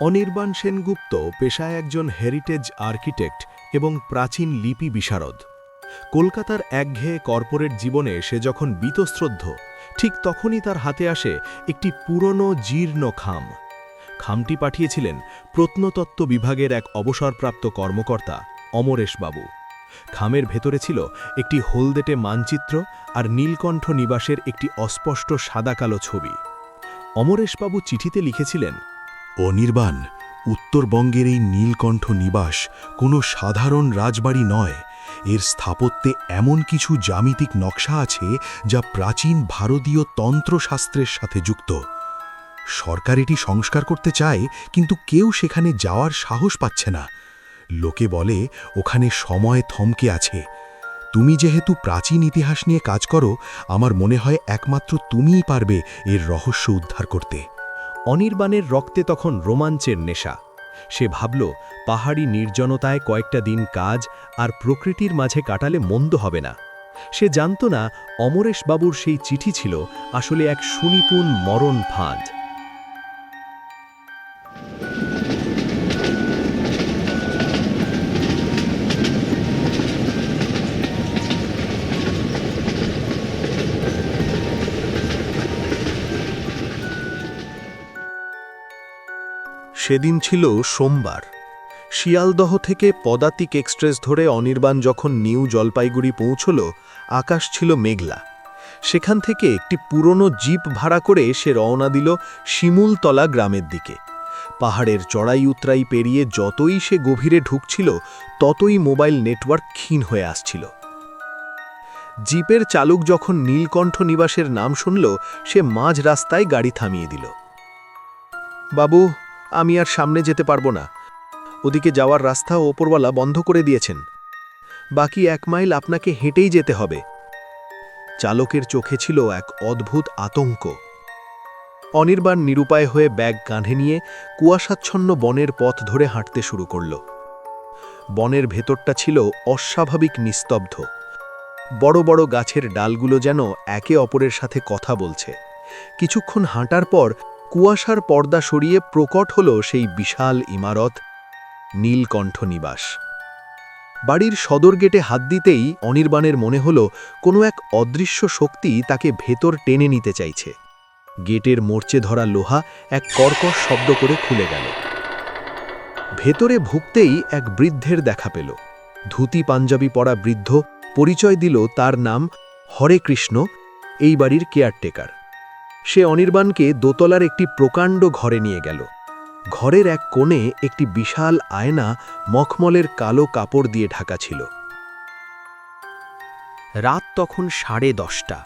অনির্বাণ সেনগুপ্ত পেশায় একজন heritage architect এবং প্রাচীন লিপি বিশারদ। কলকাতার একঘেয়ে কর্পোরেট জীবনে সে যখন বীতশ্রদ্ধ, ঠিক তখনই তার হাতে আসে একটি পুরনো জীর্ণ খাম। খামটি পাঠিয়েছিলেন প্রত্নতত্ত্ব বিভাগের এক অবসরপ্রাপ্ত কর্মকর্তা অমরেশবাবু। খামের ভেতরে ছিল একটি হলদেটে মানচিত্র আর নীলকণ্ঠ নিবাসের একটি অস্পষ্ট সাদাকালো ছবি। অমরেশবাবু চিঠিতে লিখেছিলেন, অনির্বাণ, উত্তরবঙ্গের এই নীলকণ্ঠ নিবাস কোনো সাধারণ রাজবাড়ি নয়। এর স্থাপত্যে এমন কিছু জ্যামিতিক নকশা আছে যা প্রাচীন ভারতীয় তন্ত্রশাস্ত্রের সাথে যুক্ত। সরকার এটি সংস্কার করতে চায়, কিন্তু কেউ সেখানে যাওয়ার সাহস পাচ্ছে না। লোকে বলে ওখানে সময় থমকে আছে। তুমি যেহেতু প্রাচীন ইতিহাস নিয়ে কাজ করো, আমার মনে হয় একমাত্র তুমিই পারবে এর রহস্য উদ্ধার করতে। অনির্বাণের রক্তে তখন রোমাঞ্চের নেশা। সে ভাবল, পাহাড়ি নির্জনতায় কয়েকটা দিন কাজ আর প্রকৃতির মাঝে কাটালে মন্দ হবে না। সে জানত না অমরেশবাবুর সেই চিঠি ছিল আসলে এক সুনিপুণ মরণ ফাঁদ। সেদিন ছিল সোমবার। শিয়ালদহ থেকে পদাতিক এক্সপ্রেস ধরে অনির্বাণ যখন নিউ জলপাইগুড়ি পৌঁছল, আকাশ ছিল মেঘলা। সেখান থেকে একটি পুরনো জিপ ভাড়া করে সে রওনা দিল শিমুলতলা গ্রামের দিকে। পাহাড়ের চড়াই উতরাই পেরিয়ে যতই সে গভীরে ঢুকছিল, ততই মোবাইল নেটওয়ার্ক ক্ষীণ হয়ে আসছিল। জিপের চালক যখন নীলকণ্ঠ নিবাসের নাম শুনল, সে মাঝ রাস্তায় গাড়ি থামিয়ে দিল। বাবু, আমি আর সামনে যেতে পারবো না। ওদিকে যাওয়ার রাস্তা ওপরওয়ালা বন্ধ করে দিয়েছেন। বাকি 1 মাইল আপনাকে হেঁটেই যেতে হবে। চালকের চোখে ছিল এক অদ্ভুত আতঙ্ক। অনির্বাণ নিরুপায় হয়ে ব্যাগ কাঁধে নিয়ে কুয়াশাচ্ছন্ন বনের পথ ধরে হাঁটতে শুরু করল। বনের ভেতরটা ছিল অস্বাভাবিক নিস্তব্ধ। বড় বড় গাছের ডালগুলো যেন একে অপরের সাথে কথা বলছে। কিছুক্ষণ হাঁটার পর কুয়াশার পর্দা সরিয়ে প্রকট হল সেই বিশাল ইমারত, নীলকণ্ঠ নিবাস। বাড়ির সদর গেটে হাত দিতেই অনির্বাণের মনে হল কোনো এক অদৃশ্য শক্তি তাকে ভেতর টেনে নিতে চাইছে। গেটের মোর্চে ধরা লোহা এক কর্কশ শব্দ করে খুলে গেল। ভেতরে ঢুকতেই এক বৃদ্ধের দেখা পেল। ধুতি পাঞ্জাবি পরা বৃদ্ধ পরিচয় দিল তার নাম হরেকৃষ্ণ, এই বাড়ির কেয়ারটেকার। সে অনির্বাণকে দোতলার একটি প্রকাণ্ড ঘরে নিয়ে গেল। ঘরের এক কোণে একটি বিশাল আয়না মখমলের কালো কাপড় দিয়ে ঢাকা ছিল। রাত তখন 10:30।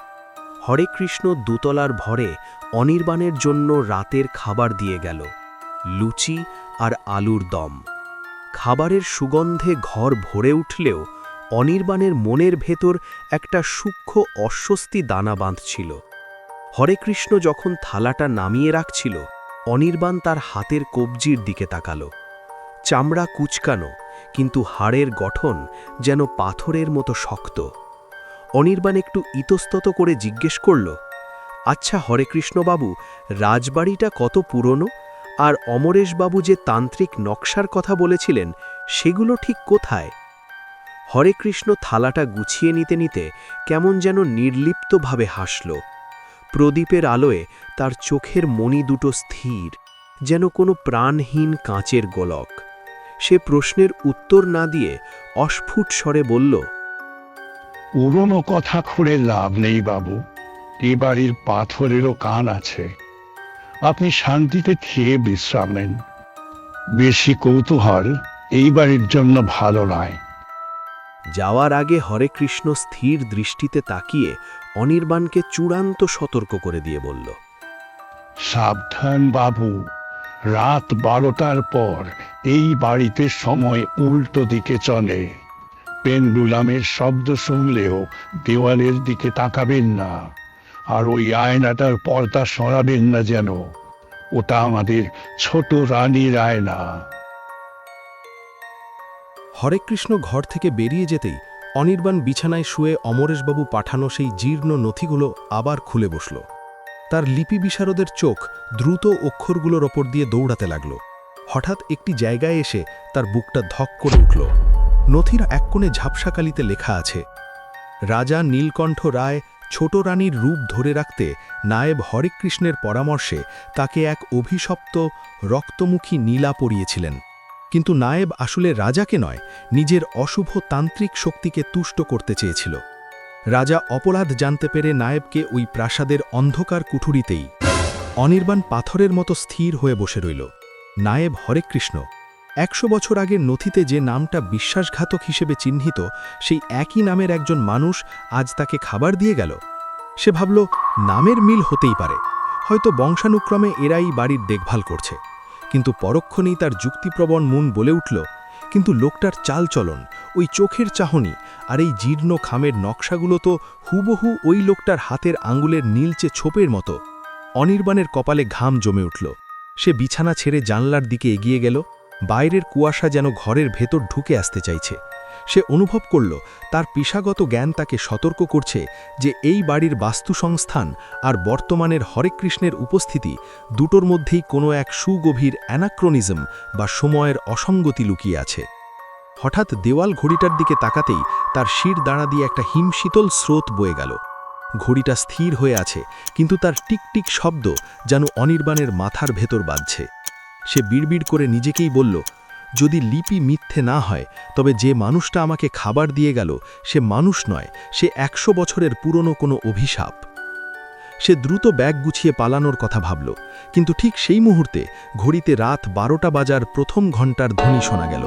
হরেকৃষ্ণ দোতলার ভরে অনির্বাণের জন্য রাতের খাবার দিয়ে গেল, লুচি আর আলুর দম। খাবারের সুগন্ধে ঘর ভরে উঠলেও অনির্বাণের মনের ভেতর একটা সূক্ষ্ম অস্বস্তি দানা বাঁধছিল। হরেকৃষ্ণ যখন থালাটা নামিয়ে রাখছিল, অনির্বাণ তার হাতের কবজির দিকে তাকাল। চামড়া কুচকানো, কিন্তু হাড়ের গঠন যেন পাথরের মতো শক্ত। অনির্বাণ একটু ইতস্তত করে জিজ্ঞেস করল, আচ্ছা হরেকৃষ্ণবাবু, রাজবাড়িটা কত পুরনো? আর অমরেশবাবু যে তান্ত্রিক নকশার কথা বলেছিলেন, সেগুলো ঠিক কোথায়? হরেকৃষ্ণ থালাটা গুছিয়ে নিতে নিতে কেমন যেন নির্লিপ্তভাবে হাসল। প্রদীপের আলোয় তার চোখের মণি দুটো স্থির, যেন কোনো প্রাণহীন কাঁচের গোলক। সে প্রশ্নের উত্তর না দিয়ে অস্ফুট স্বরে বলল, পুরনো কথা খুঁড়ে লাভ নেই বাবু, এ বাড়ির পাথরেরও কান আছে। আপনি শান্তিতে খেয়ে বিশ্রাম নেন। বেশি কৌতূহল এই বাড়ির জন্য ভালো নয়। যাওয়ার আগে হরেকৃষ্ণ স্থির দৃষ্টিতে তাকিয়ে অনির্বাণকে চূড়ান্ত সতর্ক করে দিয়ে বলল, সাবধান বাবু, রাত 12টার পর এই বাড়িতে সময় উল্টো দিকে চলে। পেন্ডুলামের শব্দ শুনলেও দেওয়ালের দিকে তাকাবেন না। আর ওই আয়নাটার পর্দা সরাবেন না যেন, ওটা আমাদের ছোট রানীর আয়না। হরেকৃষ্ণ ঘর থেকে বেরিয়ে যেতেই অনির্বাণ বিছানায় শুয়ে অমরেশবাবু পাঠানো সেই জীর্ণ নথিগুলো আবার খুলে বসল। তার লিপি বিশারদের চোখ দ্রুত অক্ষরগুলোর ওপর দিয়ে দৌড়াতে লাগল। হঠাৎ একটি জায়গায় এসে তার বুকটা ধক করে উঠল। নথির এক কোণে ঝাপসাকালিতে লেখা আছে, রাজা নীলকণ্ঠ রায় ছোট রানীর রূপ ধরে রাখতে নায়েব হরেকৃষ্ণের পরামর্শে তাকে এক অভিশপ্ত রক্তমুখী নীলা পরিয়েছিলেন। কিন্তু নায়েব আসলে রাজাকে নয়, নিজের অশুভ তান্ত্রিক শক্তিকে তুষ্ট করতে চেয়েছিল। রাজা অপরাধ জানতে পেরে নায়েবকে ওই প্রাসাদের অন্ধকার কুঠুরিতেই অনির্বাণ পাথরের মতো স্থির হয়ে বসে রইল। নায়েব হরেকৃষ্ণ 100 বছর আগের নথিতে যে নামটা বিশ্বাসঘাতক হিসেবে চিহ্নিত, সেই একই নামের একজন মানুষ আজ তাকে খাবার দিয়ে গেল। সে ভাবল, নামের মিল হতেই পারে, হয়তো বংশানুক্রমে এরাই বাড়ির দেখভাল করছে। কিন্তু পরক্ষণেই তার যুক্তিপ্রবণ মন বলে উঠল, কিন্তু লোকটার চালচলন, ওই চোখের চাহনি আর এই জীর্ণ খামের নকশাগুলো তো হুবহু ওই লোকটার হাতের আঙুলের নীলচে ছোপের মতো। অনির্বাণের কপালে ঘাম জমে উঠল। সে বিছানা ছেড়ে জানলার দিকে এগিয়ে গেল। বাইরের কুয়াশা যেন ঘরের ভেতর ঢুকে আসতে চাইছে। সে অনুভব করল তার পেশাগত জ্ঞান তাকে সতর্ক করছে যে এই বাড়ির বাস্তুসংস্থান আর বর্তমানের হরেকৃষ্ণের উপস্থিতি দুটোর মধ্যেই কোনো এক সুগভীর অ্যানাক্রোনিজম বা সময়ের অসঙ্গতি লুকিয়ে আছে। হঠাৎ দেওয়াল ঘড়িটার দিকে তাকাতেই তার শির দাঁড়া দিয়ে একটা হিমশীতল স্রোত বয়ে গেল। ঘড়িটা স্থির হয়ে আছে, কিন্তু তার টিকটিক শব্দ যেন অনির্বাণের মাথার ভেতর বাজছে। সে বিড়বিড় করে নিজেকেই বলল, যদি লিপি মিথ্যে না হয়, তবে যে মানুষটা আমাকে খাবার দিয়ে গেল সে মানুষ নয়, সে 100 বছরের পুরনো কোনো অভিশাপ। সে দ্রুত ব্যাগ গুছিয়ে পালানোর কথা ভাবল, কিন্তু ঠিক সেই মুহূর্তে ঘড়িতে রাত 12টা বাজার প্রথম ঘণ্টার ধ্বনি শোনা গেল।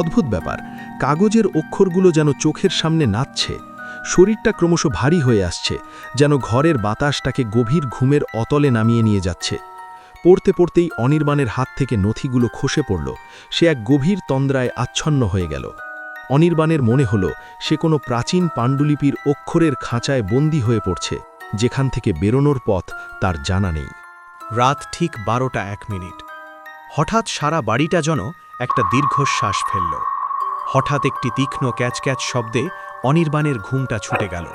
অদ্ভুত ব্যাপার, কাগজের অক্ষরগুলো যেন চোখের সামনে নাচছে। শরীরটা ক্রমশ ভারী হয়ে আসছে, যেন ঘরের বাতাস তাকে গভীর ঘুমের অতলে নামিয়ে নিয়ে যাচ্ছে। পড়তে পড়তেই অনির্বাণের হাত থেকে নথিগুলো খসে পড়ল। সে এক গভীর তন্দ্রায় আচ্ছন্ন হয়ে গেল। অনির্বাণের মনে হল সে কোনো প্রাচীন পাণ্ডুলিপির অক্ষরের খাঁচায় বন্দী হয়ে পড়ছে, যেখান থেকে বেরোনোর পথ তার জানা নেই। রাত ঠিক 12টা 1 মিনিট। হঠাৎ সারা বাড়িটা যেন একটা দীর্ঘশ্বাস ফেলল। হঠাৎ একটি তীক্ষ্ণ ক্যাচ শব্দে অনির্বাণের ঘুমটা ছুটে গেল।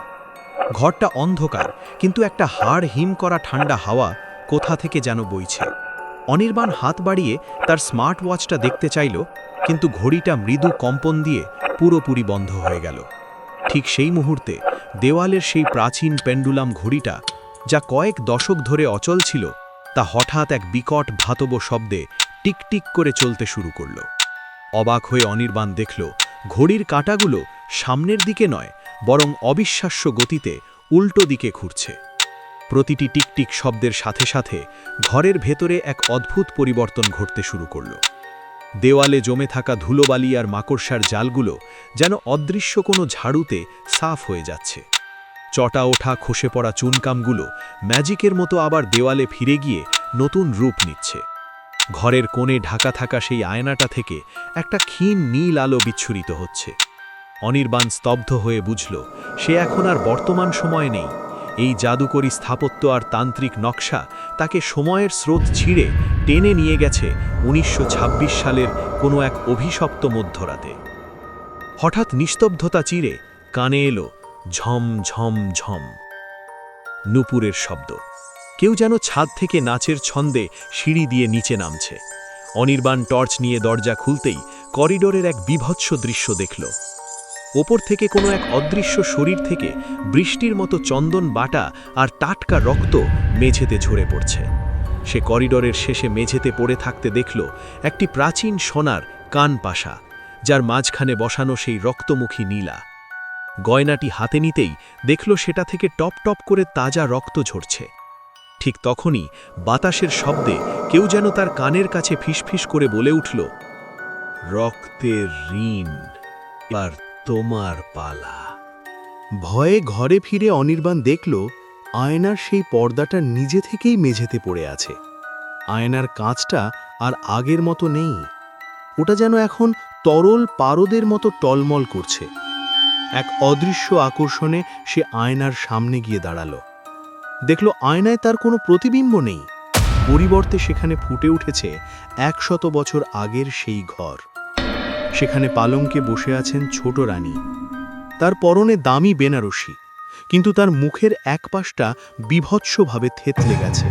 ঘরটা অন্ধকার, কিন্তু একটা হাড় হিম করা ঠান্ডা হাওয়া কোথা থেকে যেন বইছে। অনির্বাণ হাত বাড়িয়ে তার স্মার্ট ওয়াচটা দেখতে চাইল, কিন্তু ঘড়িটা মৃদু কম্পন দিয়ে পুরোপুরি বন্ধ হয়ে গেল। ঠিক সেই মুহূর্তে দেওয়ালের সেই প্রাচীন পেন্ডুলাম ঘড়িটা, যা কয়েক দশক ধরে অচল ছিল, তা হঠাৎ এক বিকট ধাতব শব্দে টিকটিক করে চলতে শুরু করল। অবাক হয়ে অনির্বাণ দেখল, ঘড়ির কাঁটাগুলো সামনের দিকে নয়, বরং অবিশ্বাস্য গতিতে উল্টো দিকে ঘুরছে। প্রতিটি টিকটিক শব্দের সাথে সাথে ঘরের ভেতরে এক অদ্ভুত পরিবর্তন ঘটতে শুরু করল। দেওয়ালে জমে থাকা ধুলোবালি আর মাকড়সার জালগুলো যেন অদৃশ্য কোনো ঝাড়ুতে সাফ হয়ে যাচ্ছে। চটা ওঠা খসে পড়া চুনকামগুলো ম্যাজিকের মতো আবার দেওয়ালে ফিরে গিয়ে নতুন রূপ নিচ্ছে। ঘরের কোণে ঢাকা থাকা সেই আয়নাটা থেকে একটা ক্ষীণ নীল আলো বিচ্ছুরিত হচ্ছে। অনির্বাণ স্তব্ধ হয়ে বুঝল, সে এখন আর বর্তমান সময়ে নেই। এই জাদুকরী স্থাপত্য আর তান্ত্রিক নকশা তাকে সময়ের স্রোত ছিঁড়ে টেনে নিয়ে গেছে 1926 সালের কোনো এক অভিশপ্ত মধ্যরাতে। হঠাৎ নিস্তব্ধতা চিরে কানে এলো ঝম ঝম ঝম নূপুরের শব্দ। কেউ যেন ছাদ থেকে নাচের ছন্দে সিঁড়ি দিয়ে নিচে নামছে। অনির্বাণ টর্চ নিয়ে দরজা খুলতেই করিডোরের এক বিভৎস দৃশ্য দেখল। ওপর থেকে কোনো এক অদৃশ্য শরীর থেকে বৃষ্টির মতো চন্দন বাটা আর টাটকা রক্ত মেঝেতে ঝরে পড়ছে। সে করিডোরের শেষে মেঝেতে পড়ে থাকতে দেখল একটি প্রাচীন সোনার কান পাশা, যার মাঝখানে বসানো সেই রক্তমুখী নীলা। গয়নাটি হাতে নিতেই দেখল সেটা থেকে টপ টপ করে তাজা রক্ত ঝরছে। ঠিক তখনই বাতাসের শব্দে কেউ যেন তার কানের কাছে ফিসফিস করে বলে উঠল, রক্তের ঋণ, আর তোমার পালা। ভয়ে ঘরে ফিরে অনির্বাণ দেখল আয়নার সেই পর্দাটা নিজে থেকেই মেঝেতে পড়ে আছে। আয়নার কাঁচটা আর আগের মতো নেই, ওটা যেন এখন তরল পারদের মতো টলমল করছে। এক অদৃশ্য আকর্ষণে সে আয়নার সামনে গিয়ে দাঁড়ালো। দেখল আয়নায় তার কোনো প্রতিবিম্ব নেই, পরিবর্তে সেখানে ফুটে উঠেছে 100 বছর আগের সেই ঘর। সেখানে পালঙ্কে বসে আছেন ছোট রানী। তার পরনে দামি বেনারসি, কিন্তু তার মুখের এক পাশটা বিভৎসভাবে থেতলে গেছে।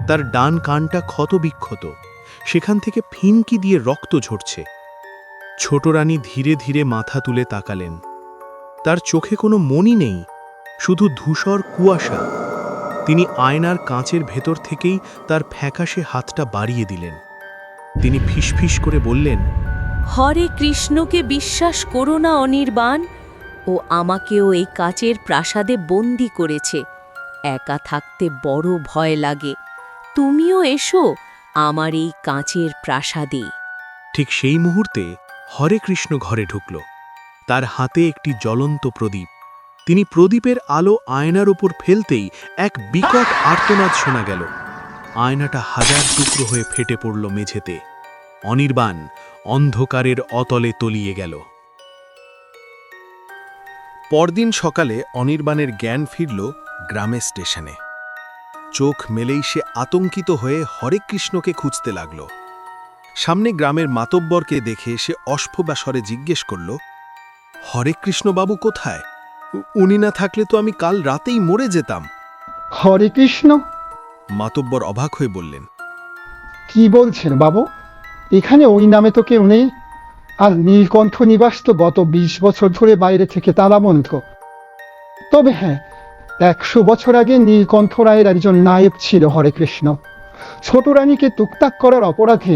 তার ডান কানটা ক্ষতবিক্ষত, সেখান থেকে ফিনকি দিয়ে রক্ত ঝরছে। ছোট রানী ধীরে ধীরে মাথা তুলে তাকালেন। তার চোখে কোনো মনি নেই, শুধু ধূসর কুয়াশা। তিনি আয়নার কাঁচের ভেতর থেকেই তার ফ্যাকাশে হাতটা বাড়িয়ে দিলেন। তিনি ফিসফিস করে বললেন, হরে কৃষ্ণকে বিশ্বাস করো না অনির্বাণ, ও আমাকেও এই কাচের প্রাসাদে বন্দি করেছে। একা থাকতে বড় ভয় লাগে। তুমিও এসো আমার এই কাঁচের প্রাসাদে। ঠিক সেই মুহূর্তে হরে কৃষ্ণ ঘরে ঢুকল। তার হাতে একটি জ্বলন্ত প্রদীপ। তিনি প্রদীপের আলো আয়নার উপর ফেলতেই এক বিকট আর্তনাদ শোনা গেল। আয়নাটা হাজার টুকরো হয়ে ফেটে পড়ল মেঝেতে। অনির্বাণ অন্ধকারের অতলে তলিয়ে গেল। পরদিন সকালে অনির্বাণের জ্ঞান ফিরল গ্রামের স্টেশনে। চোখ মেলেই সে আতঙ্কিত হয়ে হরেকৃষ্ণকে খুঁজতে লাগল। সামনে গ্রামের মাতব্বরকে দেখে সে অস্ফুবাস্বরে জিজ্ঞেস করল, হরেকৃষ্ণবাবু কোথায়? উনি না থাকলে তো আমি কাল রাতেই মরে যেতাম। হরে কৃষ্ণ? মাতব্বর অবাক হয়ে বললেন, কি বলছেন বাবু? এখানে ওই নামে তো কেউ নেই। আর নীলকণ্ঠ নিবাস তো গত 20 বছর ধরে বাইরে থেকে তালাবন্ধ। তবে হ্যাঁ, 100 বছর আগে নীলকণ্ঠ রায়ের একজন নায়েব ছিল হরে কৃষ্ণ। ছোট রানীকে তুকতাক করার অপরাধে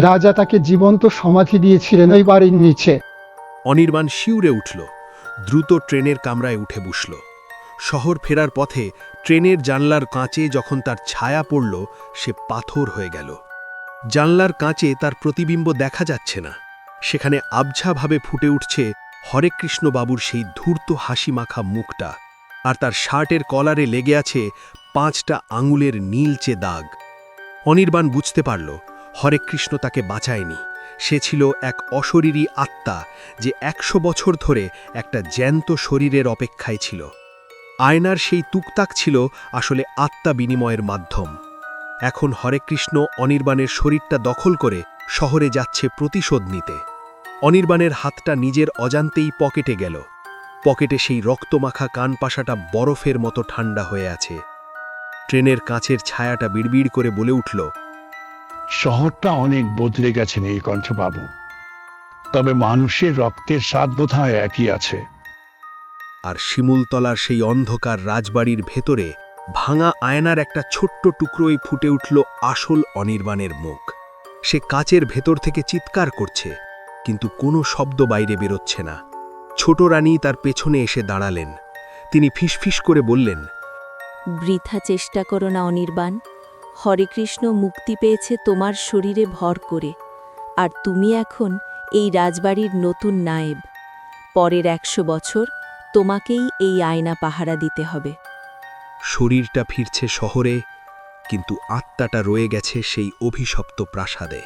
রাজা তাকে জীবন্ত সমাধি দিয়েছিলেন ওই বাড়ির নিচে। অনির্বাণ শিউরে উঠল, দ্রুত ট্রেনের কামরায় উঠে বসল। শহর ফেরার পথে ট্রেনের জানলার কাঁচে যখন তার ছায়া পড়ল, সে পাথর হয়ে গেল। জানলার কাঁচে তার প্রতিবিম্ব দেখা যাচ্ছে না। সেখানে আবঝাভাবে ফুটে উঠছে হরেকৃষ্ণবাবুর সেই ধূর্ত হাসিমাখা মুখটা, আর তার শার্টের কলারে লেগে আছে 5টা আঙুলের নীলচে দাগ। অনির্বাণ বুঝতে পারল হরেকৃষ্ণ তাকে বাঁচায়নি। সে ছিল এক অশরীরী আত্মা, যে 100 বছর ধরে একটা জ্যান্ত শরীরের অপেক্ষায় ছিল। আয়নার সেই তুকতাক ছিল আসলে আত্মা বিনিময়ের মাধ্যম। এখন হরেকৃষ্ণ অনির্বাণের শরীরটা দখল করে শহরে যাচ্ছে প্রতিশোধ নিতে। অনির্বাণের হাতটা নিজের অজান্তেই পকেটে গেল। পকেটে সেই রক্তমাখা কানপাশাটা বরফের মতো ঠান্ডা হয়ে আছে। ট্রেনের কাঁচের ছায়াটা বিড়বিড় করে বলে উঠল, শহরটা অনেক বদলে গেছে নীলকণ্ঠবাবু, তবে মানুষের রক্তের স্বাদ বোধহয় একই আছে। আর শিমুলতলার সেই অন্ধকার রাজবাড়ির ভেতরে ভাঙা আয়নার একটা ছোট্ট টুকরোই ফুটে উঠল আসল অনির্বাণের মুখ। সে কাচের ভেতর থেকে চিৎকার করছে, কিন্তু কোনো শব্দ বাইরে বেরোচ্ছে না। ছোট রানী তার পেছনে এসে দাঁড়ালেন। তিনি ফিসফিস করে বললেন, বৃথা চেষ্টা করো না অনির্বাণ। হরেকৃষ্ণ মুক্তি পেয়েছে তোমার শরীরে ভর করে, আর তুমি এখন এই রাজবাড়ির নতুন নায়েব। পরের 100 বছর তোমাকেই এই আয়না পাহারা দিতে হবে। শরীরটা ফিরছে শহরে, কিন্তু আত্মাটা রয়ে গেছে সেই অভিশপ্ত প্রাসাদে।